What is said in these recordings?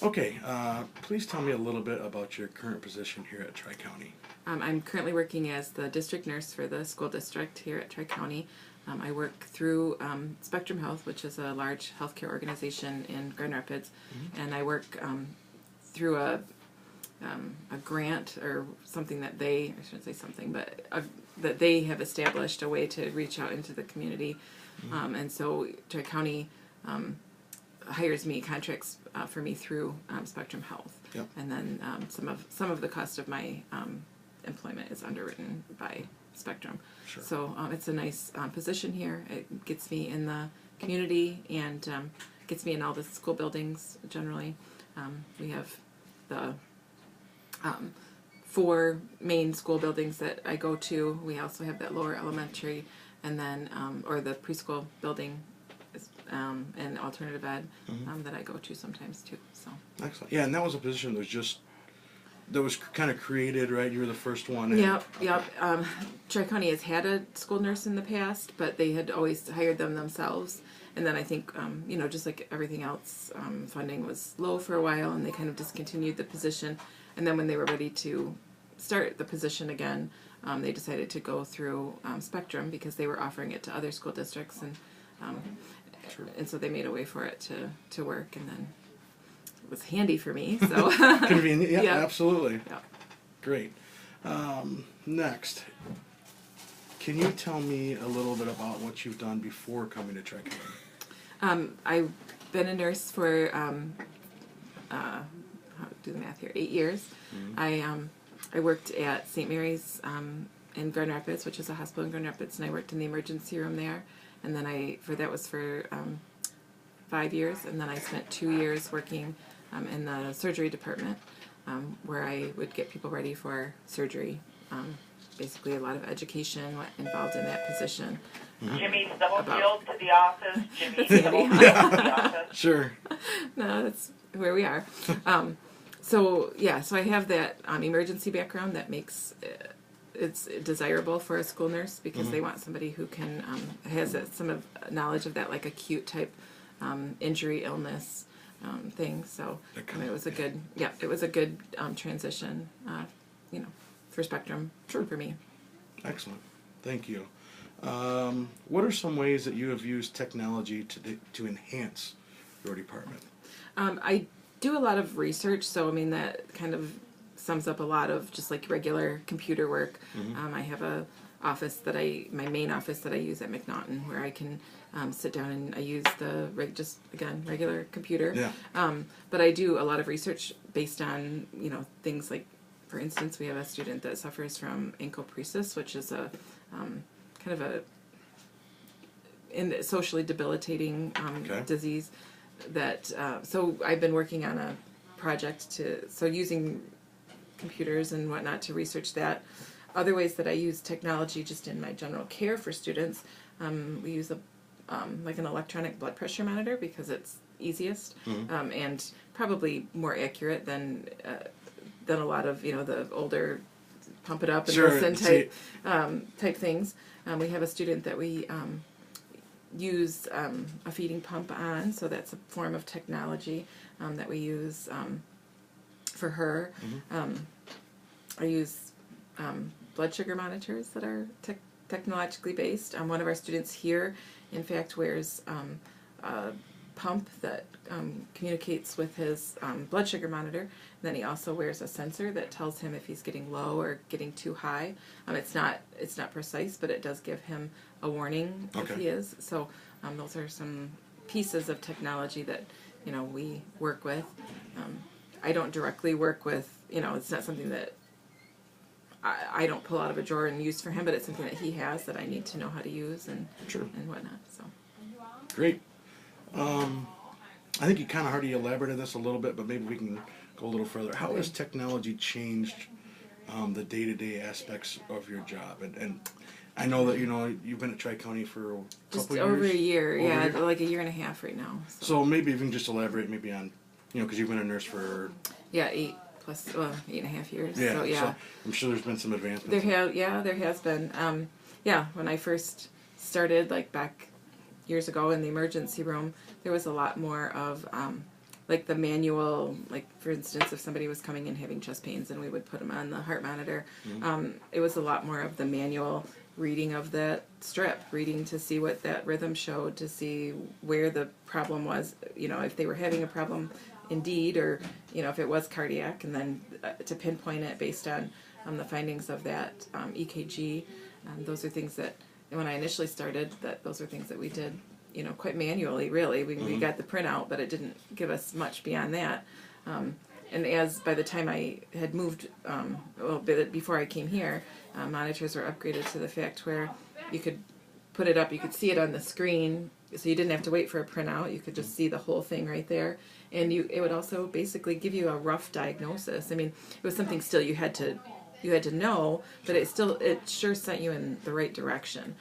Okay, please tell me a little bit about your current position here at Tri-County. I'm currently working as the district nurse for the school district here at Tri-County. I work through Spectrum Health, which is a large healthcare organization in Grand Rapids, and I work through a grant or something that I shouldn't say something, but that they have established a way to reach out into the community. And so Tri-County hires me, contracts for me through Spectrum Health. Yep. And then some of the cost of my employment is underwritten by Spectrum. Sure. So it's a nice position here. It gets me in the community and gets me in all the school buildings generally. We have the 4 main school buildings that I go to. We also have that lower elementary and then, or the preschool building and alternative ed that I go to sometimes too. So Excellent. Yeah, and that was a position that was kind of created, right? You were the first one. Yep. Tri-County has had a school nurse in the past, but they had always hired them themselves. And then I think, just like everything else, funding was low for a while, and they kind of discontinued the position. And then when they were ready to start the position again, they decided to go through Spectrum because they were offering it to other school districts, and so they made a way for it to work, and then it was handy for me. So Convenient. Yeah, Yeah. absolutely. Yeah. Great. Next, can you tell me a little bit about what you've done before coming to Tri-County? I've been a nurse for how do the math here, 8 years. I worked at St. Mary's in Grand Rapids, which is a hospital in Grand Rapids, and I worked in the emergency room there. And then that was for 5 years, and then I spent 2 years working in the surgery department, where I would get people ready for surgery. Basically, a lot of education involved in that position. Jimmy Stubblefield to the office. Jimmy That's handy, Stubblefield to the office. Sure. No, that's where we are. So I have that emergency background that makes it's desirable for a school nurse because they want somebody who can has some of knowledge of that, like acute type injury, illness thing. So it was a good transition, for Spectrum. Sure. For me. Excellent. Thank you. What are some ways that you have used technology to enhance your department? I do a lot of research, so that kind of sums up a lot of just like regular computer work. I have my main office that I use at McNaughton, where I can sit down and I use the regular computer. Yeah. But I do a lot of research based on things like, for instance, we have a student that suffers from encopresis, which is a kind of a socially debilitating disease. That so I've been working on a project using computers and whatnot to research that. Other ways that I use technology just in my general care for students, we use like an electronic blood pressure monitor because it's easiest and probably more accurate than a lot of the older pump it up and listen type things. We have a student that we use a feeding pump on, so that's a form of technology that we use for her. I use blood sugar monitors that are technologically based. One of our students here, in fact, wears a pump that communicates with his blood sugar monitor. And then he also wears a sensor that tells him if he's getting low or getting too high. It's not precise, but it does give him a warning if he is. So those are some pieces of technology that we work with. I don't directly work with, it's not something that I don't pull out of a drawer and use for him, but it's something that he has that I need to know how to use and whatnot. So Great. I think you kind of already elaborated this a little bit, but maybe we can go a little further. How has technology changed the day-to-day aspects of your job? And I know that you've been at Tri-County for a just couple over years. a year, like a year and a half right now. So maybe if you can just elaborate maybe on, because you've been a nurse for 8.5 years. Yeah, so I'm sure there's been some advancements. There has been. When I first started, like back years ago in the emergency room, there was a lot more of like the manual, like for instance, if somebody was coming in having chest pains and we would put them on the heart monitor, it was a lot more of the manual reading of that strip, reading to see what that rhythm showed, to see where the problem was, you know, if they were having a problem indeed, or, you know, if it was cardiac, and then to pinpoint it based on the findings of that EKG. Those are things that, when I initially started, those are things that we did, you know, quite manually, really. We got the printout, but it didn't give us much beyond that. And as by the time I had moved, before I came here, monitors were upgraded to the fact where you could put it up, you could see it on the screen, so you didn't have to wait for a printout. You could just see the whole thing right there, and it would also basically give you a rough diagnosis. I mean, it was something still you had to know, but it sure sent you in the right direction,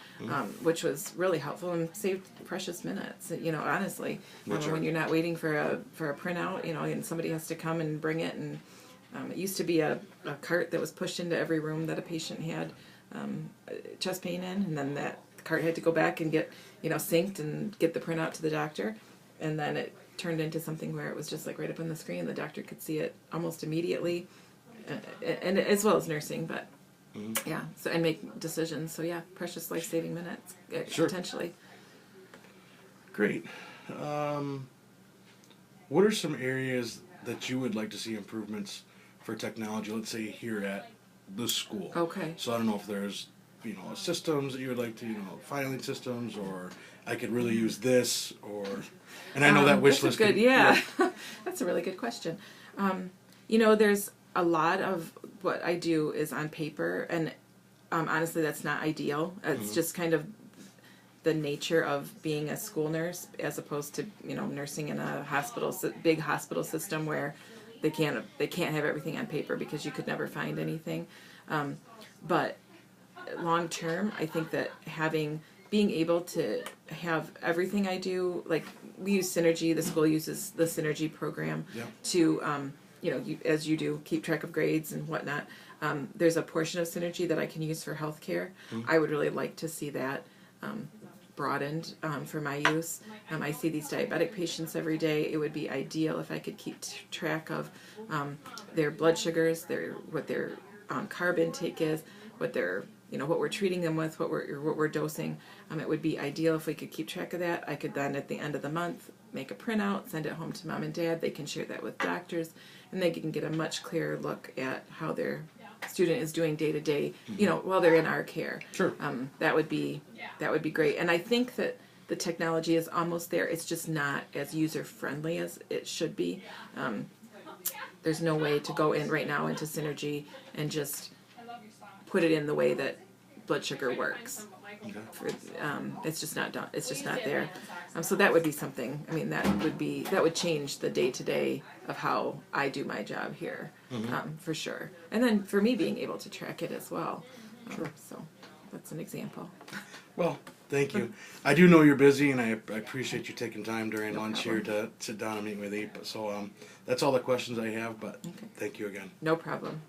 which was really helpful and saved precious minutes. You know, honestly, when you're not waiting for a printout, you know, and somebody has to come and bring it, and it used to be a cart that was pushed into every room that a patient had chest pain in, and then that cart had to go back and get, you know, synced and get the printout to the doctor, and then it turned into something where it was just like right up on the screen. The doctor could see it almost immediately. And as well as nursing, but yeah, so and make decisions. So yeah, precious life-saving minutes, potentially. Great. What are some areas that you would like to see improvements for technology, let's say here at the school? Okay. So I don't know if there's, you know, systems that you would like to, you know, filing systems, or I could really use this, or, and I know that wish list. That's good. Yeah. That's a really good question. You know, there's a lot of what I do is on paper, and honestly, that's not ideal. It's just kind of the nature of being a school nurse, as opposed to, you know, nursing in a big hospital system where they can't have everything on paper because you could never find anything. But long term, I think that being able to have everything I do, like we use Synergy, the school uses the Synergy program to you know, as you do, keep track of grades and whatnot. There's a portion of Synergy that I can use for healthcare. I would really like to see that broadened for my use. I see these diabetic patients every day. It would be ideal if I could keep track of their blood sugars, what their carb intake is, what we're treating them with, what we're dosing. It would be ideal if we could keep track of that. I could then, at the end of the month, make a printout, send it home to mom and dad. They can share that with doctors, and they can get a much clearer look at how their student is doing day to day, you know, while they're in our care. Sure. That would be great. And I think that the technology is almost there. It's just not as user friendly as it should be. There's no way to go in right now into Synergy and just put it in the way that blood sugar works. Okay. It's just not done. It's just not there. So that would be something. I mean, that would change the day to day of how I do my job here, for sure. And then for me, being able to track it as well. Sure. So that's an example. Well, thank you. I do know you're busy, and I appreciate you taking time during lunch problem. here to sit down and meet with me. So that's all the questions I have. But thank you again. No problem.